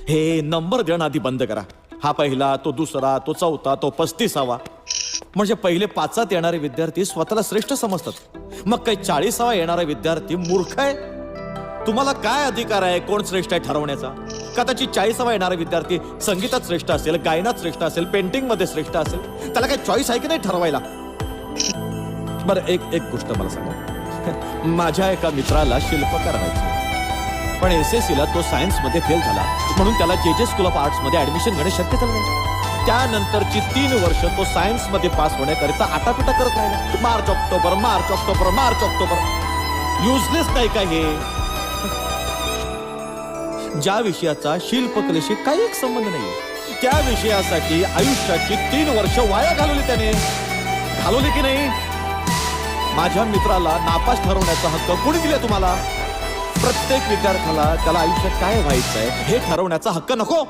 हे नंबर देणं आधी बंद करा. हा पहिला, तो दुसरा, तो चौथा, तो 35वा. म्हणजे पहिले 5 येणारे विद्यार्थी स्वतःला श्रेष्ठ समजतात. मग काही 40वा येणारा विद्यार्थी मूर्ख आहे. तुम्हाला काय अधिकार आहे कोण श्रेष्ठ आहे ठरवण्याचा? कदाचित 40वा येणारा विद्यार्थी संगीतात श्रेष्ठ असेल, गायनात श्रेष्ठ असेल, पेंटिंग मध्ये श्रेष्ठ असेल. त्याला काही चॉईस आहे की नाही ठरवायला? बरं, एक गोष्ट मला सांगा. माझ्या एका मित्राला शिल्पकार व्हायचं, पण SSC ला तो सायन्स मध्ये फेल झाला, म्हणून त्याला JJ स्कूल ऑफ आर्ट्स मध्ये ऍडमिशन घेणं शक्य झालं नाही. त्यानंतरची 3 वर्ष तो सायन्स मध्ये पास होण्याकरिता आटापिटा करत राहिला. March October, March October, March October. Useless नाही का हे? ज्या विषयाचा शिल्पकलेशी काही एक संबंध नाही, त्या विषयासाठी आयुष्याची 3 वर्ष वाया घालवली त्याने. घालवली की नाही? माझ्या मित्राला नापास ठरवण्याचा हक्क कोणी दिला तुम्हाला? प्रत्येक विद्यार्थ्याला त्याला आयुष्यात काय व्हायचंय हे ठरवण्याचा हक्क नको?